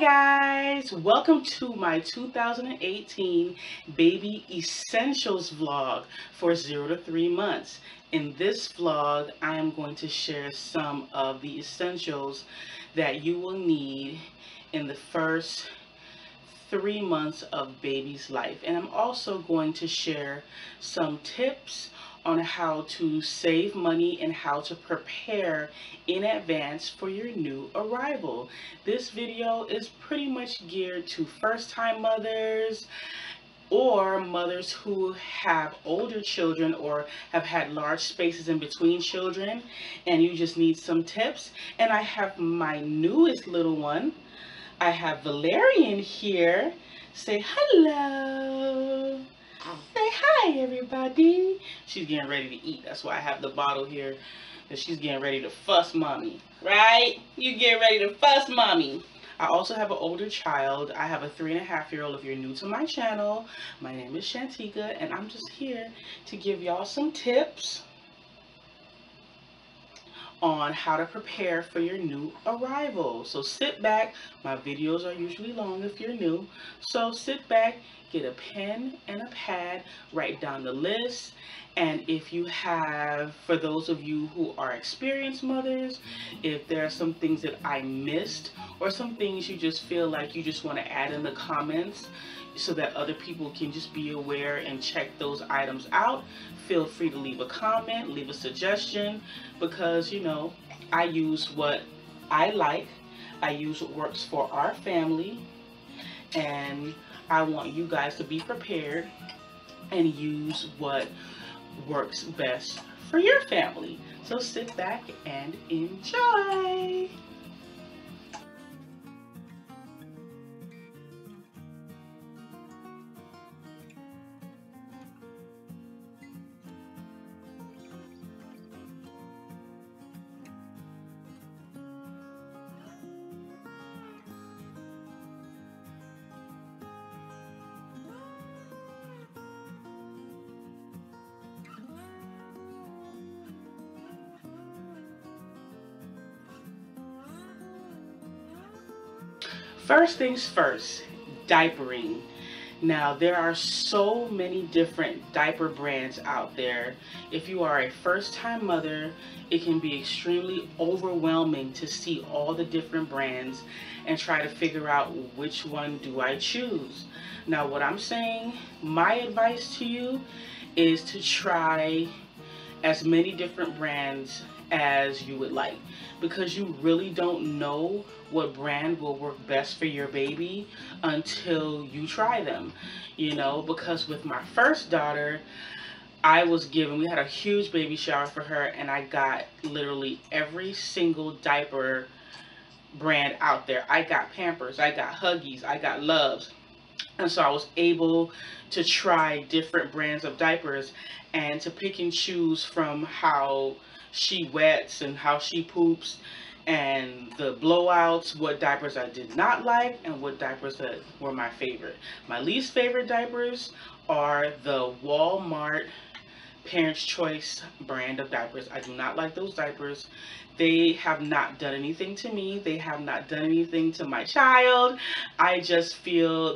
guys, welcome to my 2018 Baby Essentials vlog for 0 to 3 months. In this vlog, I am going to share some of the essentials that you will need in the first 3 months of baby's life. And I'm also going to share some tips on how to save money and how to prepare in advance for your new arrival. This video is pretty much geared to first-time mothers or mothers who have older children or have had large spaces in between children and you just need some tips. And I have my newest little one. I have Valerian here. Say hello. Say hi, everybody. She's getting ready to eat. That's why I have the bottle here. Because she's getting ready to fuss mommy. Right? You get ready to fuss mommy. I also have an older child. I have a 3.5-year-old. If you're new to my channel, my name is Shantika, and I'm just here to give y'all some tips on how to prepare for your new arrival. So sit back. My videos are usually long if you're new. So sit back, get a pen and a pad, write down the list. And if you have, for those of you who are experienced mothers, if there are some things that I missed or some things you just feel like you just want to add in the comments so that other people can just be aware and check those items out, feel free to leave a comment, leave a suggestion, because, you know, I use what I like, I use what works for our family, and I want you guys to be prepared and use what works best for your family. So sit back and enjoy. First things first, diapering. Now, there are so many different diaper brands out there. If you are a first-time mother, it can be extremely overwhelming to see all the different brands and try to figure out which one do I choose. Now, what I'm saying, my advice to you is to try as many different brands as you would like, because you really don't know what brand will work best for your baby until you try them, you know. Because with my first daughter, we had a huge baby shower for her, and I got literally every single diaper brand out there. I got Pampers, I got Huggies, I got Loves. And so I was able to try different brands of diapers and to pick and choose from how she wets and how she poops and the blowouts, what diapers I did not like and what diapers that were my favorite. My least favorite diapers are the Walmart Parents' Choice brand of diapers. I do not like those diapers. They have not done anything to me. They have not done anything to my child. They just feel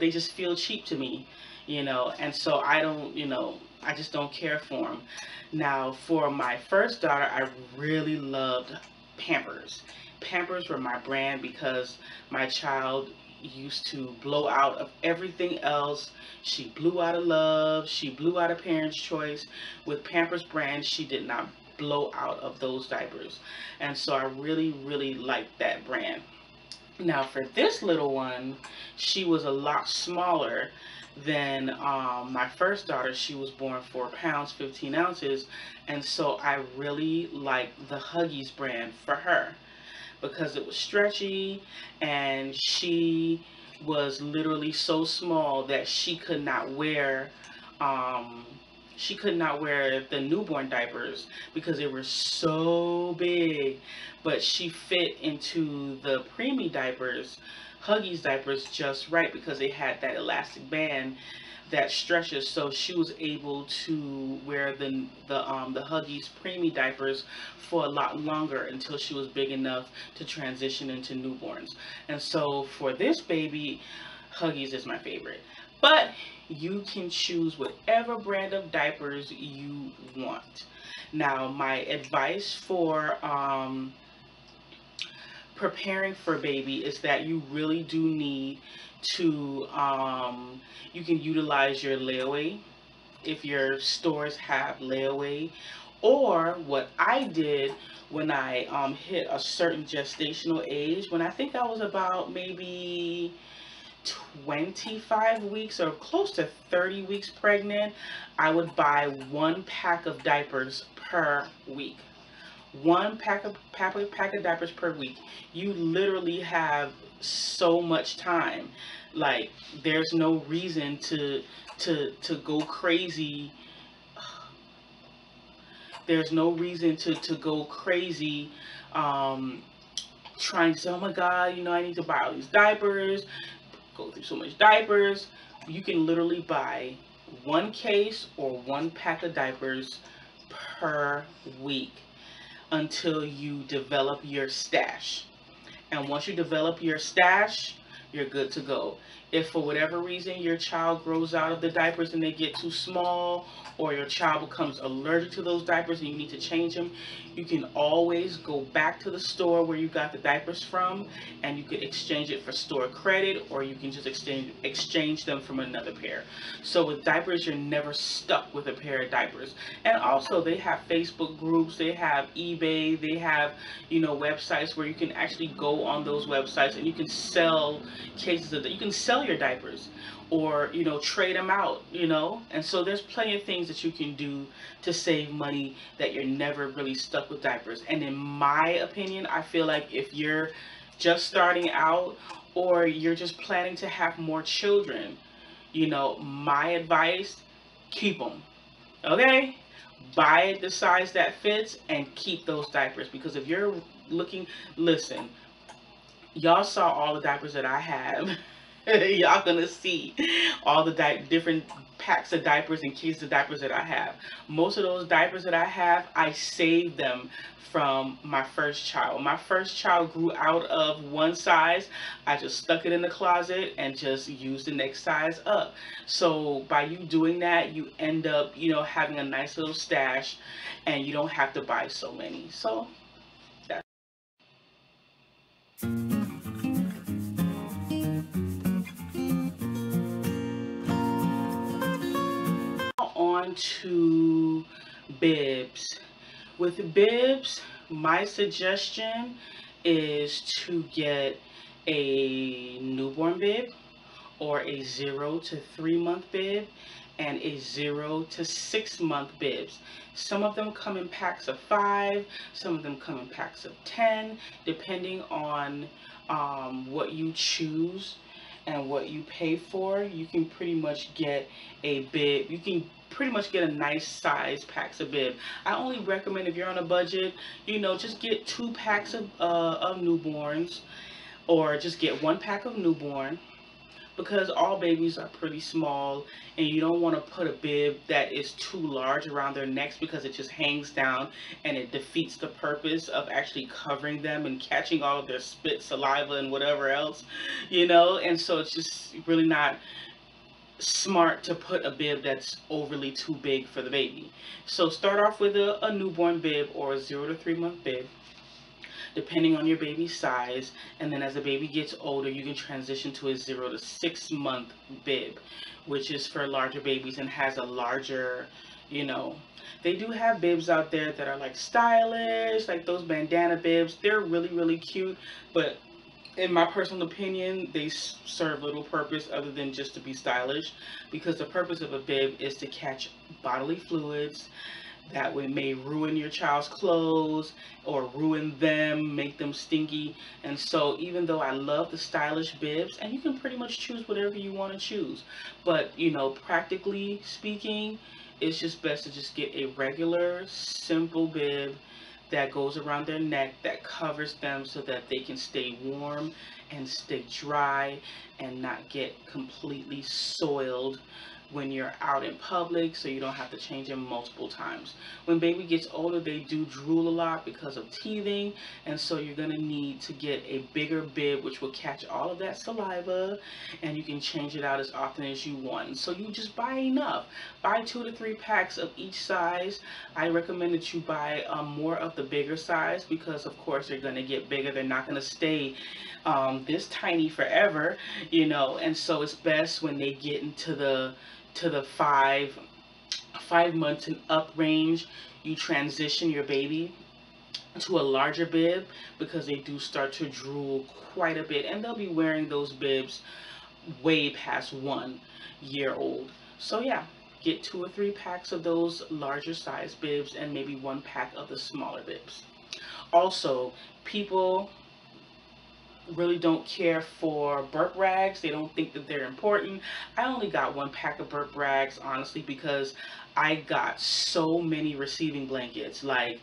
cheap to me, you know, and so I don't, you know, I just don't care for them. Now, for my first daughter, I really loved Pampers. Pampers were my brand because my child used to blow out of everything else. She blew out of Love. She blew out of Parents' Choice. With Pampers brand, she did not blow out of those diapers. And so I really, really liked that brand. Now for this little one, she was a lot smaller than my first daughter. She was born 4 pounds, 15 ounces. And so I really liked the Huggies brand for her because it was stretchy and she was literally so small that she could not wear the newborn diapers because they were so big, but she fit into the preemie diapers, Huggies diapers just right because they had that elastic band that stretches, so she was able to wear the Huggies preemie diapers for a lot longer until she was big enough to transition into newborns. And so for this baby, Huggies is my favorite. But you can choose whatever brand of diapers you want. Now, my advice for preparing for baby is that you really do need to, you can utilize your layaway if your stores have layaway. Or what I did when I hit a certain gestational age, when I think I was about maybe 25 weeks or close to 30 weeks pregnant, I would buy 1 pack of diapers per week. One pack of diapers per week. You literally have so much time. Like, there's no reason to go crazy. There's no reason to go crazy, trying to say, oh my God, I need to buy all these diapers, go through so much diapers. You can literally buy 1 case or 1 pack of diapers per week until you develop your stash. And once you develop your stash, you're good to go. If for whatever reason your child grows out of the diapers and they get too small, or your child becomes allergic to those diapers and you need to change them, you can always go back to the store where you got the diapers from, and you can exchange it for store credit, or you can just exchange them from another pair. So with diapers, you're never stuck with a pair of diapers. And also, they have Facebook groups, they have eBay, they have, websites where you can actually go on those websites and you can sell cases of that. You can sell your diapers, or trade them out, and so there's plenty of things that you can do to save money that you're never really stuck with diapers. And in my opinion, I feel like if you're just starting out, or you're just planning to have more children, my advice: keep them. Okay, buy the size that fits and keep those diapers, because if you're listen, y'all saw all the diapers that I have. Y'all gonna see all the different packs of diapers and cases of diapers that I have. Most of those diapers that I have, I saved them from my first child. When my first child grew out of one size, I just stuck it in the closet and just used the next size up. So by you doing that, you end up, having a nice little stash, and you don't have to buy so many. So that's on to bibs. With bibs, my suggestion is to get a newborn bib, or a 0 to 3 month bib, and a 0 to 6 month bibs. Some of them come in packs of 5, some of them come in packs of 10, depending on what you choose and what you pay for. You can pretty much get a bib. You can pretty much get a nice size packs of bib. I only recommend, if you're on a budget, just get 2 packs of newborns, or just get 1 pack of newborn, because all babies are pretty small, and you don't want to put a bib that is too large around their necks, because it just hangs down and it defeats the purpose of actually covering them and catching all of their spit, saliva, and whatever else, and so it's just really not smart to put a bib that's overly too big for the baby. So start off with a newborn bib, or a 0 to 3 month bib, depending on your baby's size, and then as the baby gets older, you can transition to a 0 to 6 month bib, which is for larger babies and has a larger, they do have bibs out there that are like stylish, like those bandana bibs. They're really, really cute, but in my personal opinion, they serve little purpose other than just to be stylish, because the purpose of a bib is to catch bodily fluids that may ruin your child's clothes, or ruin them, make them stinky. And so even though I love the stylish bibs, and you can pretty much choose whatever you want to choose, but practically speaking, it's just best to just get a regular simple bib that goes around their neck that covers them so that they can stay warm and stay dry and not get completely soiled when you're out in public, so you don't have to change them multiple times. When baby gets older, they do drool a lot because of teething, and so you're going to need to get a bigger bib which will catch all of that saliva, and you can change it out as often as you want. So you just buy enough. Buy 2 to 3 packs of each size. I recommend that you buy more of the bigger size because of course they're going to get bigger. They're not going to stay this tiny forever, you know, and so it's best when they get into the 5 months and up range, you transition your baby to a larger bib because they do start to drool quite a bit, and they'll be wearing those bibs way past 1 year old. So yeah, get 2 or 3 packs of those larger size bibs and maybe 1 pack of the smaller bibs. Also, people really don't care for burp rags. They don't think that they're important. I only got 1 pack of burp rags, honestly, because I got so many receiving blankets. Like,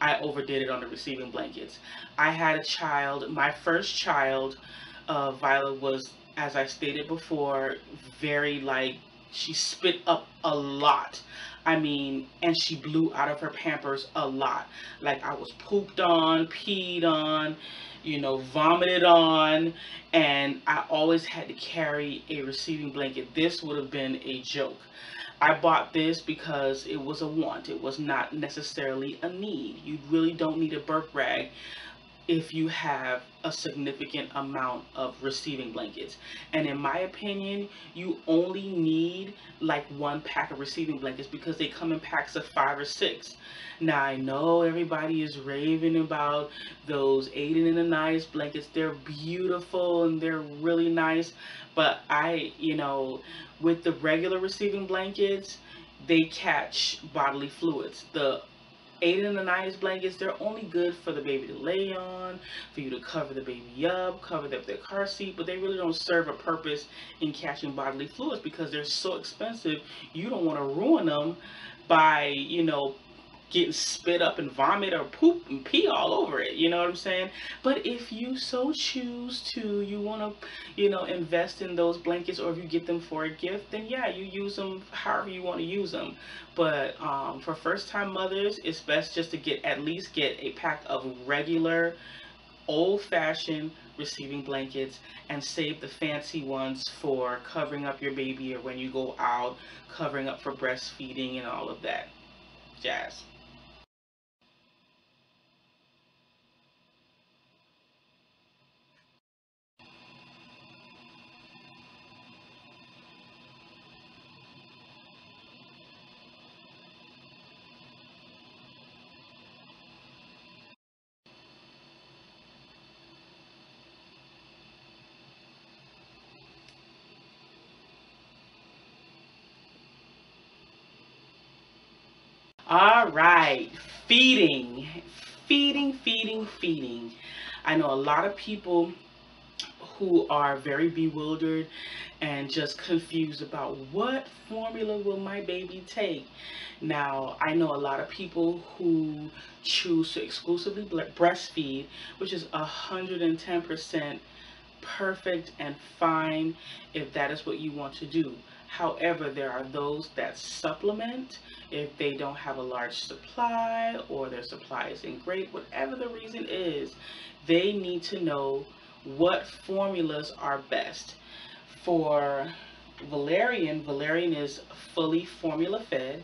I overdid it on the receiving blankets. I had a child, my first child, Violet, was, as I stated before, very, like, she spit up a lot. I mean, and she blew out of her Pampers a lot. Like, I was pooped on, peed on, you know, vomited on, and I always had to carry a receiving blanket. This would have been a joke. I bought this because it was a want. It was not necessarily a need. You really don't need a burp rag if you have a significant amount of receiving blankets. And in my opinion, you only need like 1 pack of receiving blankets because they come in packs of 5 or 6. Now I know everybody is raving about those Aden and Anais blankets. They're beautiful and they're really nice, but you know, with the regular receiving blankets, they catch bodily fluids. The Aden and Anais blankets, they're only good for the baby to lay on, for you to cover the baby up, cover their car seat, but they really don't serve a purpose in catching bodily fluids because they're so expensive. You don't want to ruin them by, you know, getting spit up and vomit or poop and pee all over it, you know what I'm saying? But if you so choose to, you want to, you know, invest in those blankets, or if you get them for a gift, then yeah, you use them however you want to use them. But for first time mothers, it's best just to at least get a pack of regular old-fashioned receiving blankets and save the fancy ones for covering up your baby, or when you go out, covering up for breastfeeding and all of that jazz. All right, feeding, feeding. I know a lot of people who are very bewildered and just confused about what formula will my baby take. Now, I know a lot of people who choose to exclusively breastfeed, which is 110% perfect and fine if that is what you want to do. However, there are those that supplement if they don't have a large supply or their supply isn't great, whatever the reason is, they need to know what formulas are best. For Valerian, Valerian is fully formula fed.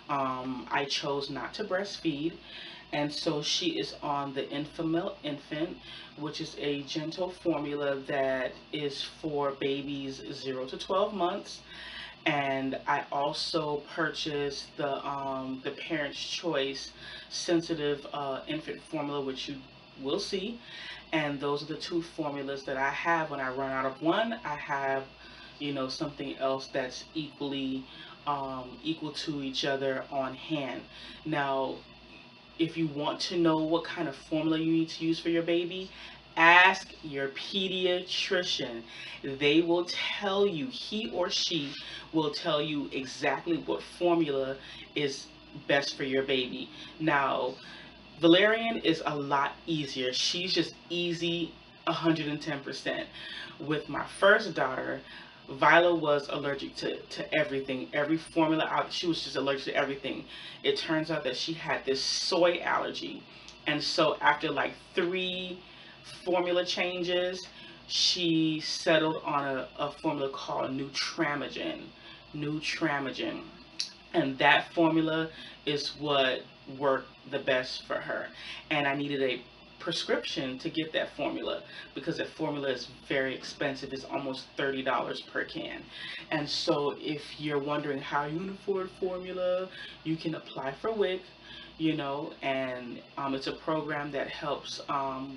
I chose not to breastfeed, and so she is on the Enfamil Infant, which is a gentle formula that is for babies 0 to 12 months. And I also purchased the Parent's Choice sensitive infant formula, which you will see. And those are the 2 formulas that I have. When I run out of one, I have, you know, something else that's equal to each other on hand. Now, if you want to know what kind of formula you need to use for your baby, ask your pediatrician. They will tell you, he or she will tell you exactly what formula is best for your baby. Now, Valerian is a lot easier. She's just easy 110%. With my first daughter, Viola was allergic to everything, every formula out. She was just allergic to everything. It turns out that she had this soy allergy. And so after like 3 formula changes, she settled on a formula called Nutramigen. Nutramigen. And that formula is what worked the best for her. And I needed a prescription to get that formula because that formula is very expensive. It's almost $30 per can. And so if you're wondering how you can afford formula, you can apply for WIC, and it's a program that helps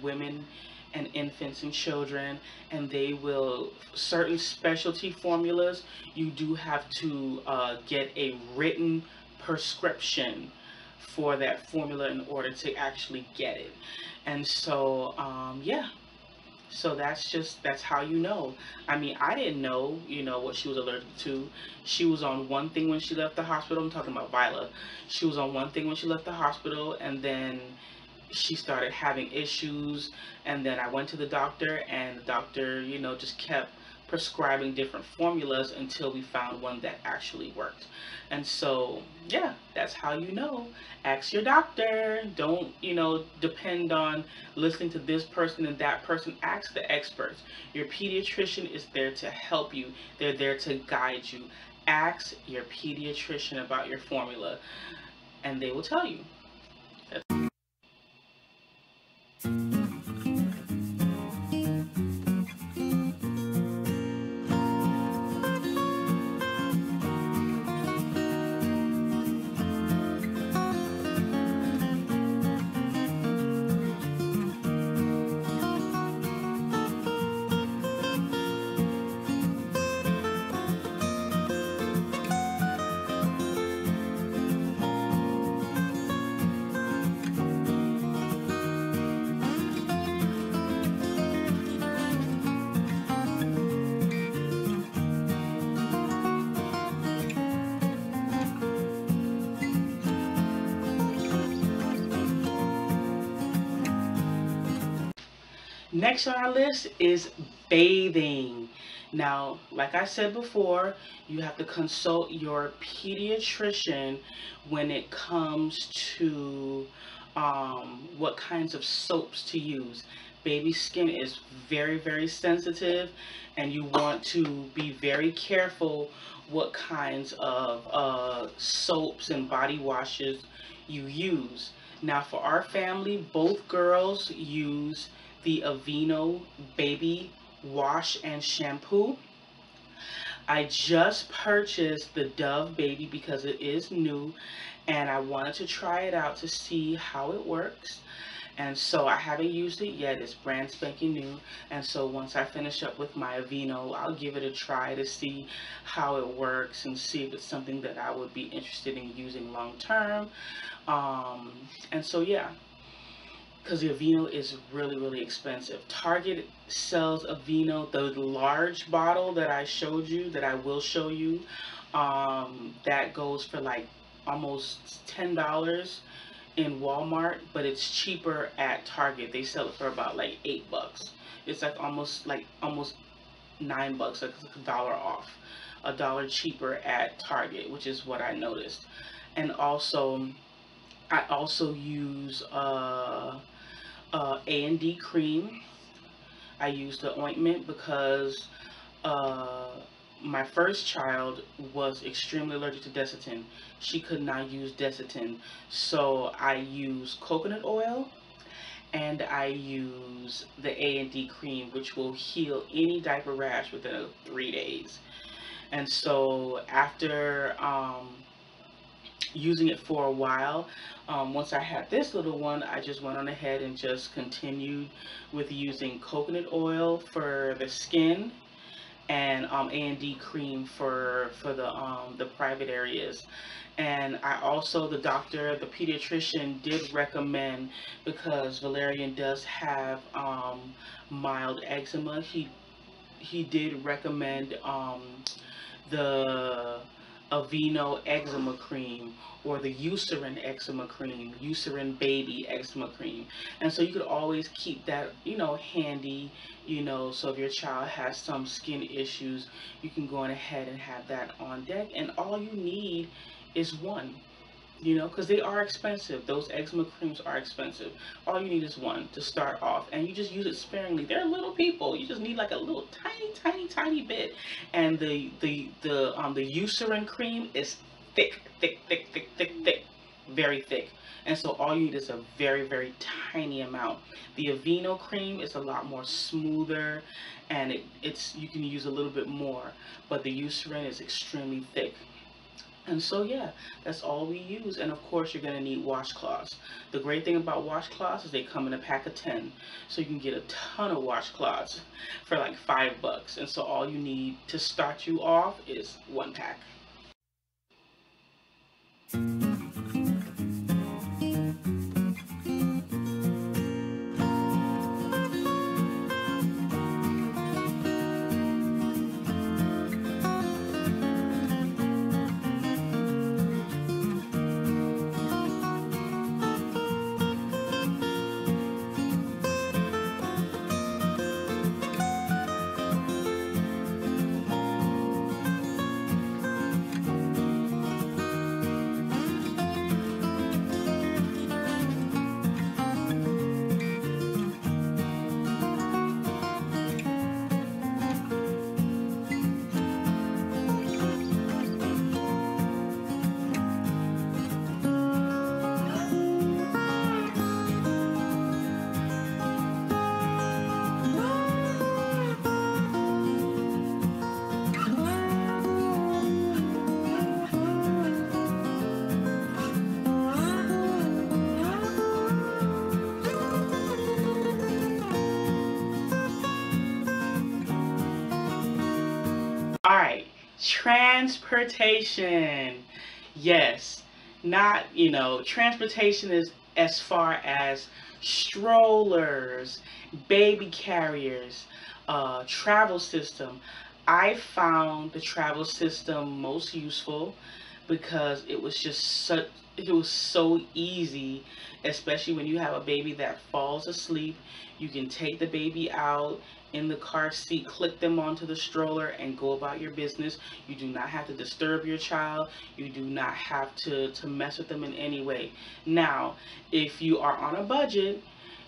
women and infants and children, and they will, certain specialty formulas, you do have to get a written prescription for that formula in order to actually get it. And so yeah, so that's how you know. I mean, I didn't know, what she was allergic to. She was on one thing when she left the hospital. I'm talking about Viola. She was on one thing when she left the hospital, and then she started having issues. And then I went to the doctor, and the doctor, just kept prescribing different formulas until we found one that actually worked. And so, yeah, that's how you know. Ask your doctor. Don't, depend on listening to this person and that person. Ask the experts. Your pediatrician is there to help you. They're there to guide you. Ask your pediatrician about your formula, and they will tell you. Next on our list is bathing. Now, like I said before, you have to consult your pediatrician when it comes to what kinds of soaps to use. Baby skin is very, very sensitive, and you want to be very careful what kinds of soaps and body washes you use. Now, for our family, both girls use the Aveeno Baby Wash and Shampoo. I just purchased the Dove Baby because it is new, and I wanted to try it out to see how it works. And so I haven't used it yet. It's brand spanking new. And so once I finish up with my Aveeno, I'll give it a try to see how it works and see if it's something that I would be interested in using long term. And so yeah, because the Aveeno is really, really expensive. Target sells Aveeno, the large bottle that I showed you, that I will show you, that goes for like almost $10 in Walmart, but it's cheaper at Target. They sell it for about like $8. It's like almost $9, like $1 off, $1 cheaper at Target, which is what I noticed. And also, I also use A&D cream. I use the ointment because my first child was extremely allergic to Desitin. She could not use Desitin. So I use coconut oil, and I use the A&D cream, which will heal any diaper rash within 3 days. And so after using it for a while, once I had this little one, I just went on ahead and just continued with using coconut oil for the skin, and A&D cream for the private areas. And I also, the doctor, the pediatrician did recommend, because Valerian does have mild eczema, he did recommend the Aveeno eczema cream or the Eucerin eczema cream, Eucerin baby eczema cream. And so you could always keep that, handy, so if your child has some skin issues, you can go on ahead and have that on deck. And all you need is one. Because they are expensive. Those eczema creams are expensive. All you need is one to start off, and you just use it sparingly. They're little people. You just need like a little tiny, tiny, tiny bit. And the Eucerin cream is thick, thick, thick, thick, thick, thick, very thick. And so all you need is a very, very tiny amount. The Aveeno cream is a lot more smoother, and you can use a little bit more. But the Eucerin is extremely thick. And so yeah, that's all we use. And of course you're gonna need washcloths. The great thing about washcloths is they come in a pack of 10. So you can get a ton of washcloths for like $5. And so all you need to start you off is one pack. All right, transportation. Yes, not, transportation is as far as strollers, baby carriers, travel system. I found the travel system most useful because it was so easy, especially when you have a baby that falls asleep. You can take the baby out in the car seat, click them onto the stroller, and go about your business. You do not have to disturb your child. You do not have to mess with them in any way. Now, if you are on a budget,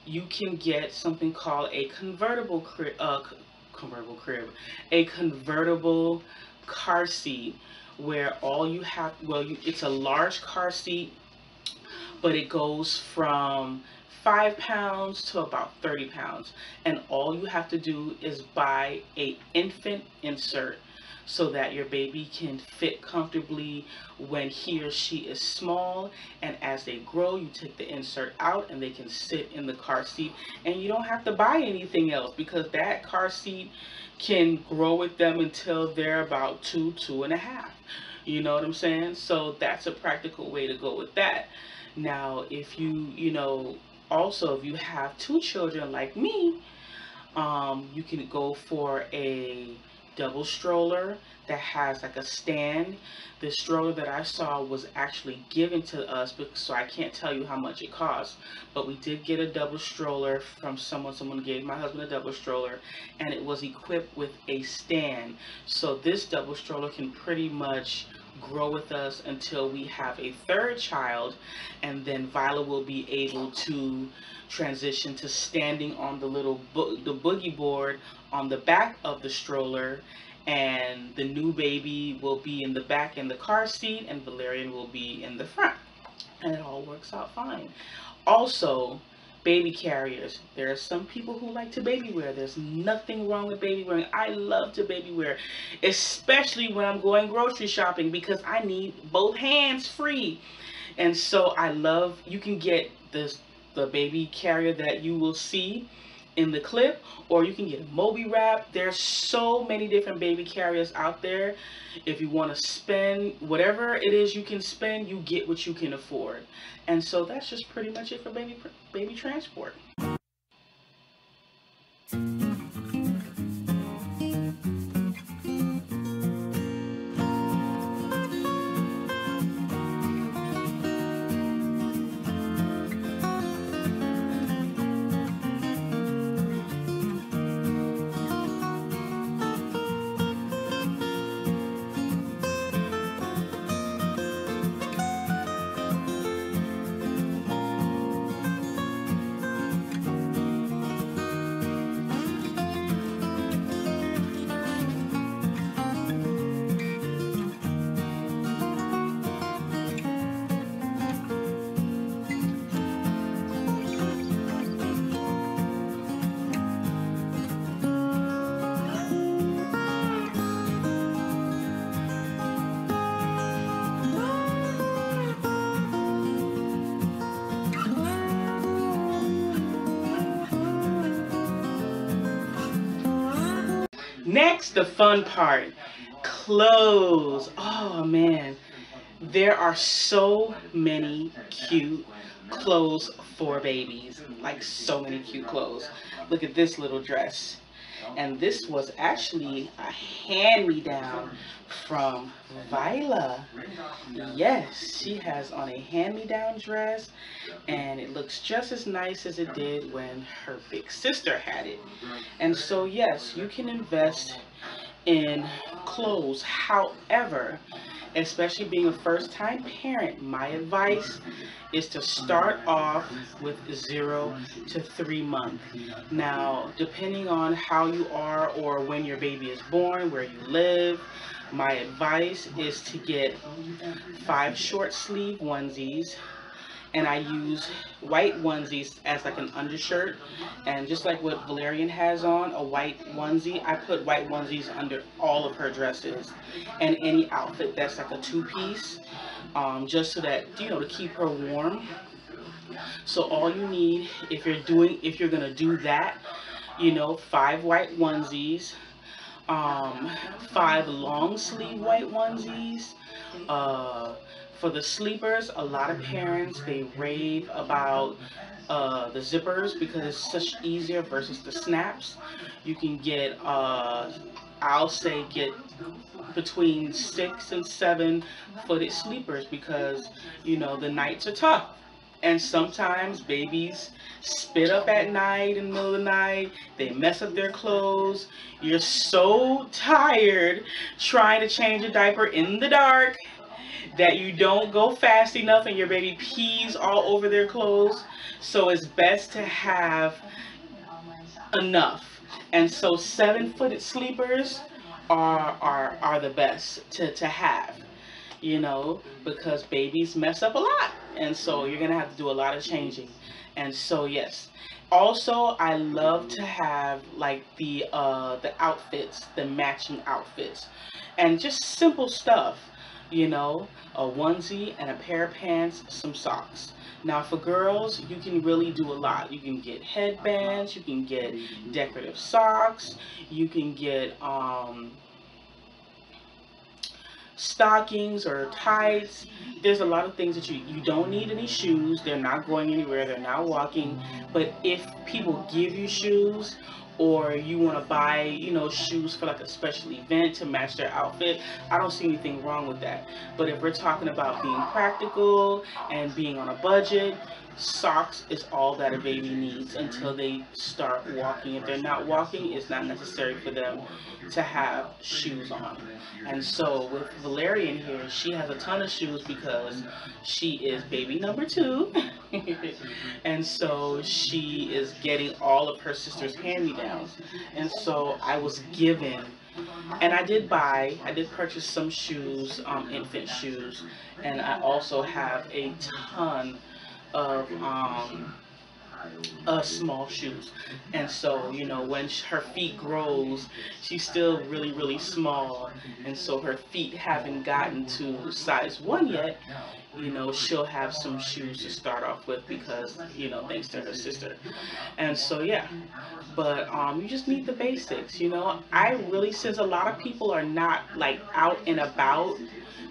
you can get something called a convertible crib, a convertible car seat, where it's a large car seat, but it goes from 5 pounds to about 30 pounds. And all you have to do is buy a infant insert so that your baby can fit comfortably when he or she is small. And as they grow, you take the insert out and they can sit in the car seat. And you don't have to buy anything else, because that car seat can grow with them until they're about 2.5. You know what I'm saying? So that's a practical way to go with that. Now, if if you have 2 children like me, you can go for a double stroller that has like a stand. The stroller that I saw was actually given to us, so I can't tell you how much it cost. But we did get a double stroller from someone. Someone gave my husband a double stroller, and it was equipped with a stand. So this double stroller can pretty much grow with us until we have a 3rd child, and then Viola will be able to transition to standing on the little the boogie board on the back of the stroller, and the new baby will be in the back in the car seat, and Valerian will be in the front, and it all works out fine. Also, baby carriers. There are some people who like to baby wear. There's nothing wrong with baby wearing. I love to baby wear, especially when I'm going grocery shopping, because I need both hands free. And so you can get the baby carrier that you will see in the clip, or you can get a Moby wrap. There's so many different baby carriers out there. If you want to spend whatever it is you can spend, you get what you can afford. And so that's just pretty much it for baby transport. Next, the fun part, clothes. Oh man, there are so many cute clothes for babies. Like so many cute clothes. Look at this little dress. And this was actually a hand-me-down from Vila. Yes, she has on a hand-me-down dress, and it looks just as nice as it did when her big sister had it. And so yes, you can invest in clothes. However, especially being a first time parent, my advice is to start off with 0 to 3 months. Now, depending on how you are or when your baby is born, where you live, my advice is to get 5 short sleeve onesies, and I use white onesies as like an undershirt. And just like what Valerian has on, a white onesie, I put white onesies under all of her dresses and any outfit that's like a two-piece, just so that, you know, to keep her warm. So all you need, if you're gonna do that, you know, 5 white onesies, 5 long sleeve white onesies. Uh, for the sleepers, a lot of parents, they rave about the zippers because it's such easier versus the snaps. You can get, I'll say, get between 6 and 7 footed sleepers because, you know, the nights are tough. And sometimes babies spit up at night, in the middle of the night. They mess up their clothes. You're so tired trying to change a diaper in the dark that you don't go fast enough and your baby pees all over their clothes. So it's best to have enough. And so 7 footed sleepers are the best to have, you know, because babies mess up a lot. And so you're going to have to do a lot of changing. And so, yes. Also, I love to have like the outfits, the matching outfits, and just simple stuff, you know, a onesie and a pair of pants, some socks. Now for girls, you can really do a lot. You can get headbands, you can get decorative socks, you can get stockings or tights. There's a lot of things that you don't need any shoes. They're not going anywhere. They're not walking. But if people give you shoes, or you want to buy, you know, shoes for like a special event to match their outfit, I don't see anything wrong with that. But if we're talking about being practical and being on a budget, socks is all that a baby needs until they start walking. If they're not walking, it's not necessary for them to have shoes on. And so with Valerian here, she has a ton of shoes because she is baby number 2. And so she is getting all of her sister's hand-me-downs. And so I was given, and I did purchase some shoes, infant shoes, and I also have a ton of small shoes. And so, you know, when her feet grows, she's still really, really small. And so her feet haven't gotten to size 1 yet. You know, she'll have some shoes to start off with because, you know, thanks to her sister. And so, yeah. But you just need the basics, you know. I really, since a lot of people are not like out and about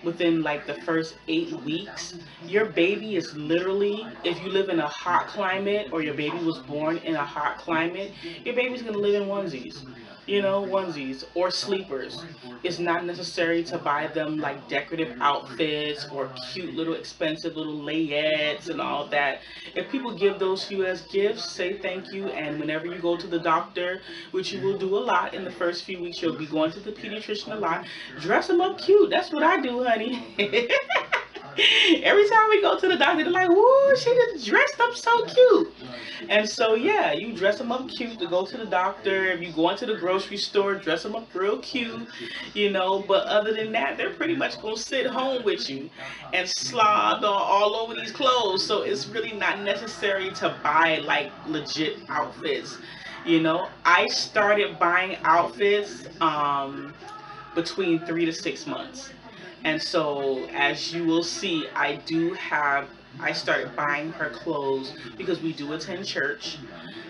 within like the first 8 weeks, your baby is literally, if you live in a hot climate or your baby was born in a hot climate, your baby's gonna live in onesies, you know, onesies or sleepers. It's not necessary to buy them like decorative outfits or cute little expensive little layettes and all that. If people give those to you as gifts, say thank you. And whenever you go to the doctor, which you will do a lot in the first few weeks, you'll be going to the pediatrician a lot, dress them up cute. That's what I do, honey. Every time we go to the doctor, they're like, "Woo, she just dressed up so cute." And so, yeah, you dress them up cute to go to the doctor. If you go into the grocery store, dress them up real cute, you know. But other than that, they're pretty much going to sit home with you and slob all over these clothes. So it's really not necessary to buy, like, legit outfits. You know, I started buying outfits between 3 to 6 months. And so, as you will see, I started buying her clothes because we do attend church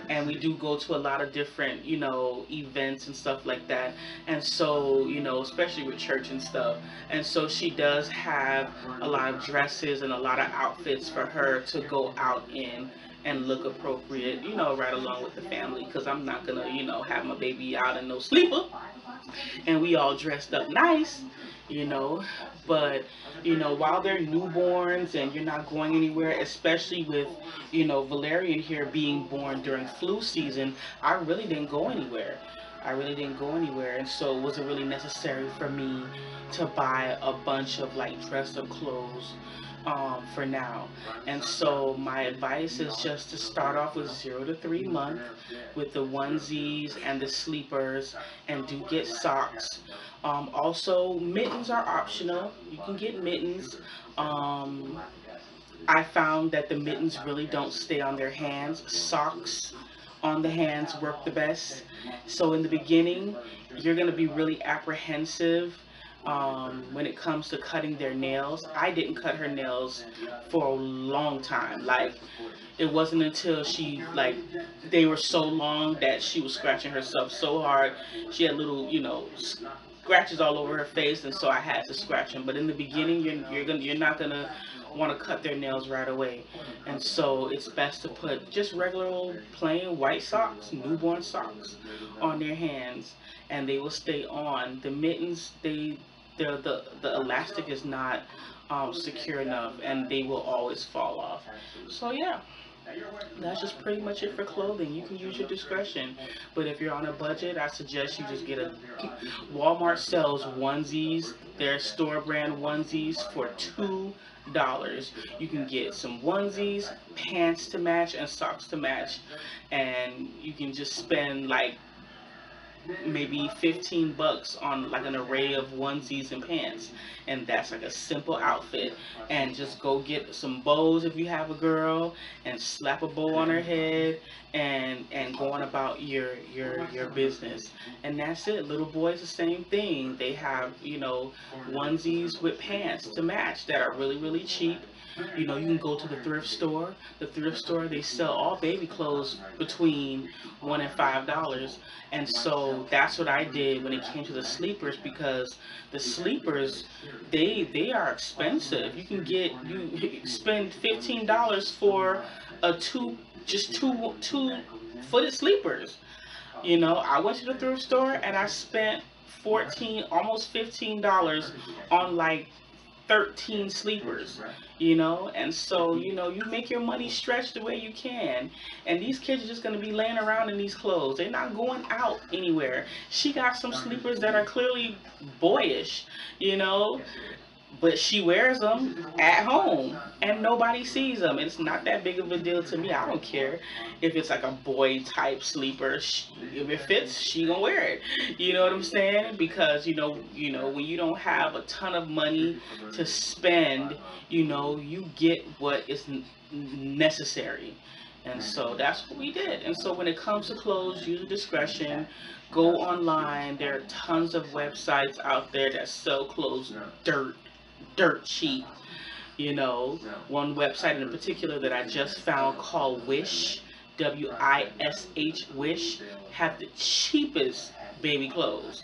and we do go to a lot of different, events and stuff like that. And so, especially with church and stuff. And so she does have a lot of dresses and a lot of outfits for her to go out in and look appropriate, right along with the family. Because I'm not going to, have my baby out in no sleeper and we all dressed up nice, you know. But, while they're newborns and you're not going anywhere, especially with, Valerian here being born during flu season, I really didn't go anywhere. I really didn't go anywhere, and so it wasn't really necessary for me to buy a bunch of like dress up clothes for now. And so my advice is just to start off with 0 to 3 months with the onesies and the sleepers, and do get socks. Also, mittens are optional. You can get mittens. Um, I found that the mittens really don't stay on their hands. Socks on the hands work the best. So in the beginning, you're going to be really apprehensive when it comes to cutting their nails. I didn't cut her nails for a long time. Like, it wasn't until they were so long that she was scratching herself so hard. She had little, scratches all over her face, and so I had to scratch them. But in the beginning, you're not gonna want to cut their nails right away, and so it's best to put just regular old plain white socks, newborn socks, on their hands, and they will stay on. The mittens, the elastic is not secure enough, and they will always fall off. So yeah, that's just pretty much it for clothing. You can use your discretion. But if you're on a budget, I suggest you just get a Walmart sells onesies, their store brand onesies for $2. You can get some onesies, pants to match, and socks to match. And you can just spend like maybe 15 bucks on like an array of onesies and pants, and that's like a simple outfit. And just go get some bows if you have a girl, and slap a bow on her head, and go on about your business. And that's it. Little boys, the same thing. They have, onesies with pants to match that are really really cheap. You can go to the thrift store. The thrift store, they sell all baby clothes between $1 and $5. And so that's what I did when it came to the sleepers, because the sleepers, they are expensive. You spend $15 for a two footed sleepers. I went to the thrift store and I spent 14, almost $15 on like 13 sleepers, and so, you make your money stretch the way you can. And these kids are just going to be laying around in these clothes. They're not going out anywhere. She got some sleepers that are clearly boyish, you know, but she wears them at home and nobody sees them. It's not that big of a deal to me. I don't care if it's like a boy type sleeper. If it fits, she gonna wear it. You know what I'm saying? Because when you don't have a ton of money to spend, you get what is necessary. And so that's what we did. And so when it comes to clothes, use discretion. Go online. There are tons of websites out there that sell clothes dirt cheap. One website in particular that I just found called Wish, Wish, Wish, have the cheapest baby clothes,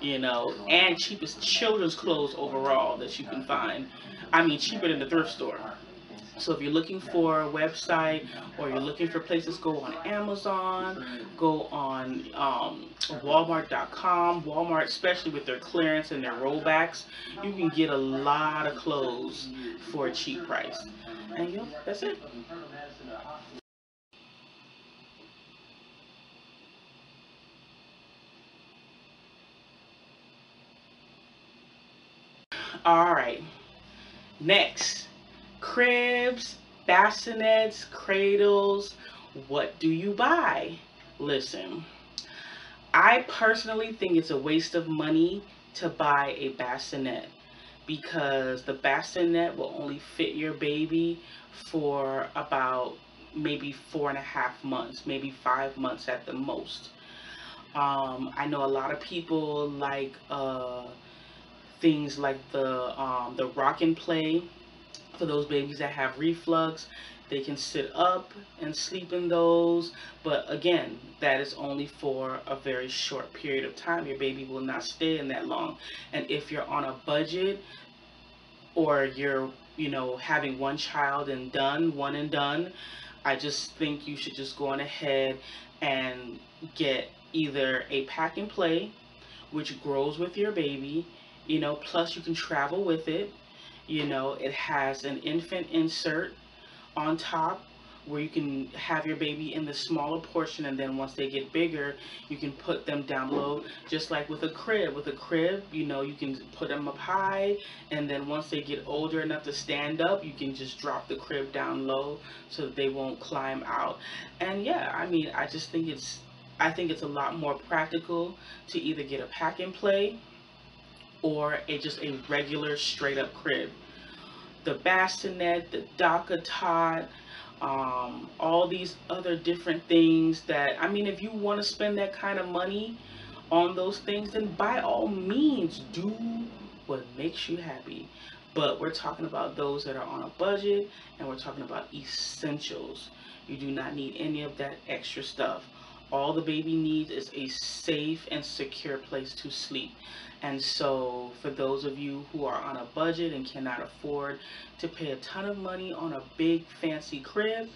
and cheapest children's clothes overall that you can find. I mean, cheaper than the thrift store. So if you're looking for a website, or you're looking for places, go on Amazon, go on Walmart.com. Walmart, especially with their clearance and their rollbacks, you can get a lot of clothes for a cheap price. And that's it. All right. Next, cribs, bassinets, cradles. What do you buy? Listen, I personally think it's a waste of money to buy a bassinet, because the bassinet will only fit your baby for about maybe 4.5 months, maybe 5 months at the most. I know a lot of people like things like the rock and play for those babies that have reflux. They can sit up and sleep in those, but again, that is only for a very short period of time. Your baby will not stay in that long. And if you're on a budget, or you're, having one child and done, one and done, I just think you should just go on ahead and get either a pack and play, which grows with your baby, plus you can travel with it. It has an infant insert on top where you can have your baby in the smaller portion, and then once they get bigger you can put them down low, just like with a crib. With a crib, you can put them up high, and then once they get older enough to stand up, you can just drop the crib down low so that they won't climb out. And yeah, I mean, I think it's a lot more practical to either get a pack and play or just a regular straight up crib. The bassinet, the DockATot, all these other different things that, I mean, if you want to spend that kind of money on those things, then by all means do what makes you happy. But we're talking about those that are on a budget, and we're talking about essentials. You do not need any of that extra stuff. All the baby needs is a safe and secure place to sleep. And so for those of you who are on a budget and cannot afford to pay a ton of money on a big fancy crib,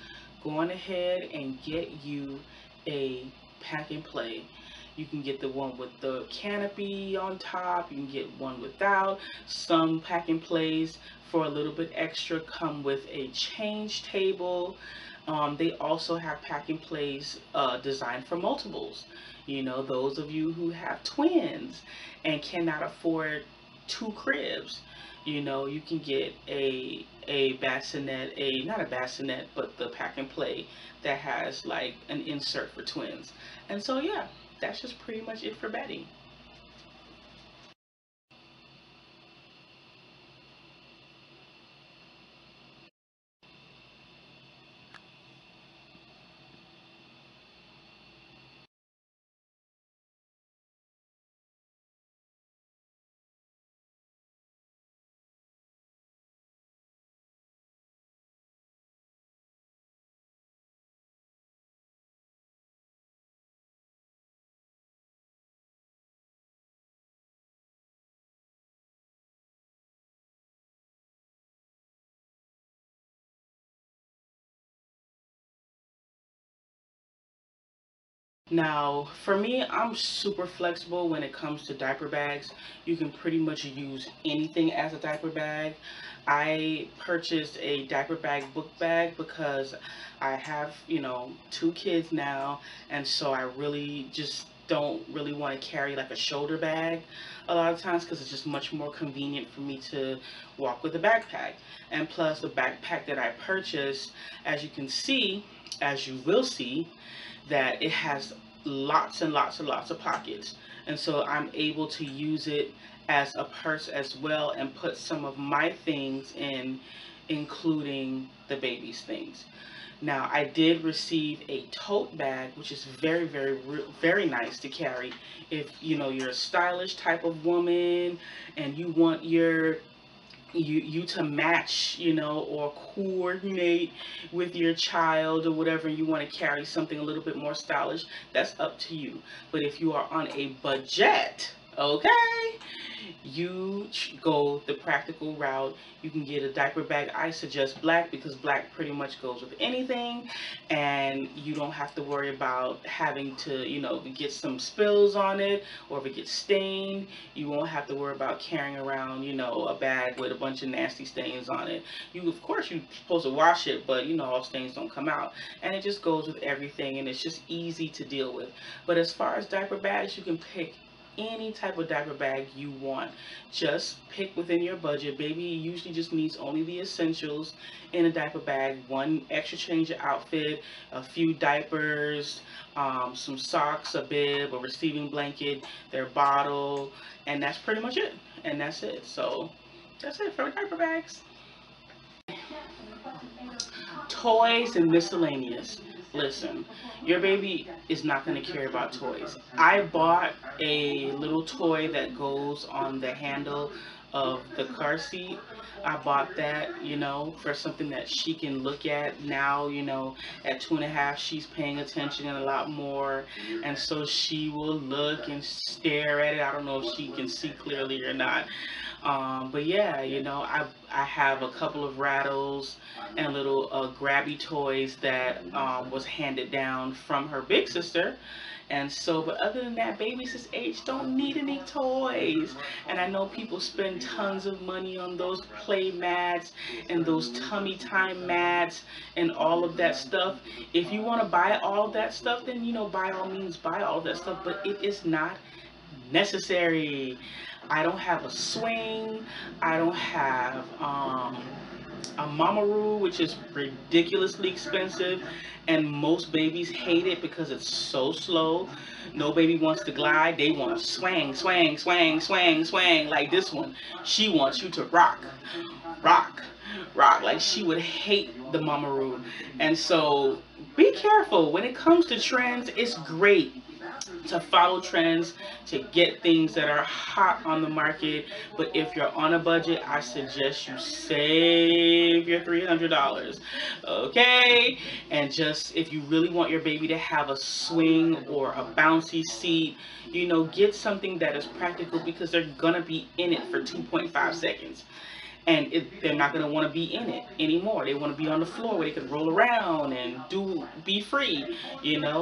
go on ahead and get you a pack and play. You can get the one with the canopy on top. You can get one without. Some pack and plays for a little bit extra come with a change table. They also have pack and plays designed for multiples. Those of you who have twins and cannot afford two cribs, you can get a bassinet, not a bassinet, but the pack and play that has like an insert for twins. And so yeah, that's just pretty much it for bedding. Now, for me, I'm super flexible when it comes to diaper bags. You can pretty much use anything as a diaper bag. I purchased a diaper bag book bag because I have, two kids now, and so I really just don't really want to carry like a shoulder bag a lot of times, because it's just much more convenient for me to walk with a backpack. And plus, the backpack that I purchased, as you can see, as you will see, that it has lots and lots and lots of pockets. And so I'm able to use it as a purse as well and put some of my things in, including the baby's things. Now, I did receive a tote bag, which is very, very, very nice to carry if you're a stylish type of woman and you want you to match, or coordinate with your child or whatever. You want to carry something a little bit more stylish, that's up to you. But if you are on a budget, okay, you go the practical route. You can get a diaper bag. I suggest black because black pretty much goes with anything, and you don't have to worry about having to, get some spills on it, or if it gets stained, you won't have to worry about carrying around, a bag with a bunch of nasty stains on it. Of course, you're supposed to wash it, but all stains don't come out, and it just goes with everything, and it's just easy to deal with. But as far as diaper bags, you can pick any type of diaper bag you want. Just pick within your budget. Baby usually just needs only the essentials in a diaper bag: one extra change of outfit, a few diapers, some socks, a bib, a receiving blanket, their bottle, and that's pretty much it. And that's it. So that's it for diaper bags. Toys and miscellaneous. listen, your baby is not going to care about toys. I bought a little toy that goes on the handle of the car seat. I bought that, for something that she can look at now. At 2.5, she's paying attention a lot more, and so she will look and stare at it. I don't know if she can see clearly or not. But yeah, I have a couple of rattles and little grabby toys that was handed down from her big sister. And so, but other than that, babies this age don't need any toys. And I know people spend tons of money on those play mats and those tummy time mats and all of that stuff. If you want to buy all of that stuff, then, by all means, buy all of that stuff. But it is not necessary. I don't have a swing. I don't have a Mamaroo, which is ridiculously expensive, and most babies hate it because it's so slow. No baby wants to glide. They want to swing, swing, swing, swing, swing. Like this one, she wants you to rock, rock, rock. Like she would hate the Mamaroo. And so be careful. When it comes to trends, it's great to follow trends, to get things that are hot on the market. But if you're on a budget, I suggest you save your $300, okay? And just, if you really want your baby to have a swing or a bouncy seat, get something that is practical, because they're gonna be in it for 2.5 seconds. And they're not going to want to be in it anymore. They want to be on the floor where they can roll around and be free,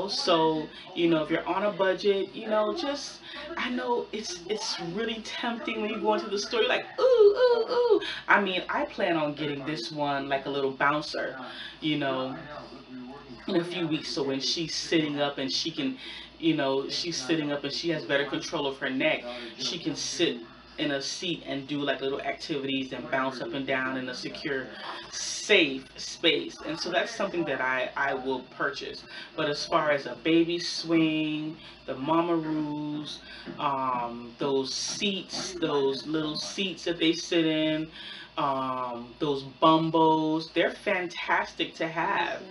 So, if you're on a budget, just, I know it's really tempting when you go into the store. You're like, ooh, ooh, ooh. I mean, I plan on getting this one like a little bouncer, in a few weeks. So when she's sitting up and she can, she's sitting up and she has better control of her neck, she can sit in a seat and do like little activities and bounce up and down in a secure, safe space. And so that's something that I will purchase. But as far as a baby swing, the Mamaroos, those seats, those little seats that they sit in, those Bumbos, they're fantastic to have,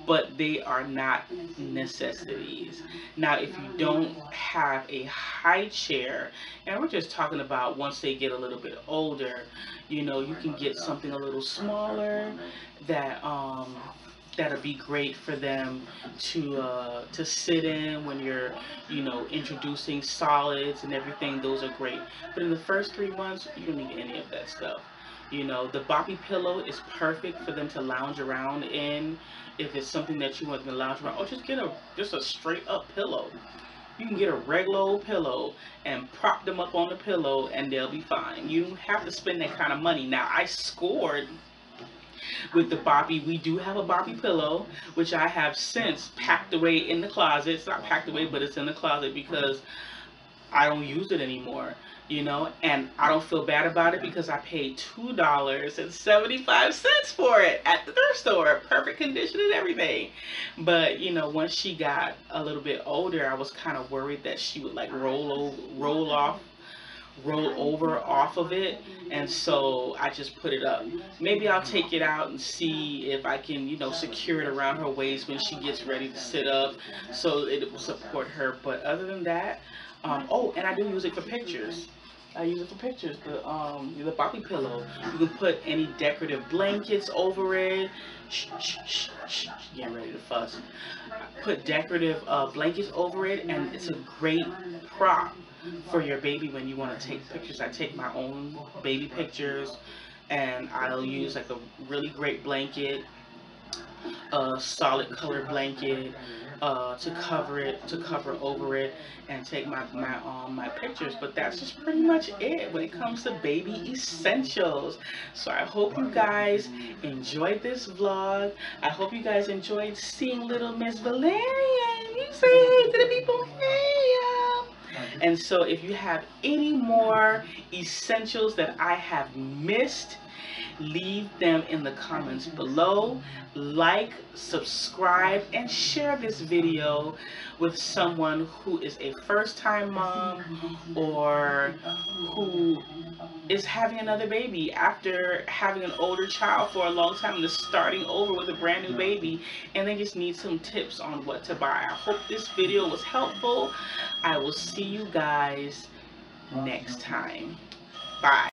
but they are not necessities. Now, if you don't have a high chair, and we're just talking about once they get a little bit older, you can get something a little smaller that that'll be great for them to sit in when you're introducing solids and everything. Those are great, but in the first 3 months you don't need any of that stuff. The boppy pillow is perfect for them to lounge around in. If it's something that you want them to lounge around, or just get a straight up pillow. You can get a regular old pillow and prop them up on the pillow and they'll be fine. You don't have to spend that kind of money. Now, I scored with the boppy. We do have a boppy pillow, which I have since packed away in the closet. It's not packed away, but it's in the closet because I don't use it anymore. And I don't feel bad about it because I paid $2.75 for it at the thrift store. Perfect condition and everything. But, once she got a little bit older, I was kind of worried that she would like roll over off of it, and so I just put it up. Maybe I'll take it out and see if I can, secure it around her waist when she gets ready to sit up, so it will support her. But other than that, oh, and I do use it for pictures. I use it for pictures. The boppy pillow. You can put any decorative blankets over it. Shh, shh, shh, shh. Getting ready to fuss. Put decorative blankets over it, and it's a great prop for your baby when you want to take pictures. I take my own baby pictures, and I'll use like a really great blanket, a solid color blanket, to cover over it, and take my pictures. But that's just pretty much it when it comes to baby essentials. So I hope you guys enjoyed this vlog. I hope you guys enjoyed seeing little Miss Valerian. You say hey to the people. Hey, And so if you have any more essentials that I have missed, leave them in the comments below. Like, subscribe, and share this video with someone who is a first-time mom or who is having another baby after having an older child for a long time and is starting over with a brand new baby, and they just need some tips on what to buy. I hope this video was helpful. I will see you guys next time. Bye.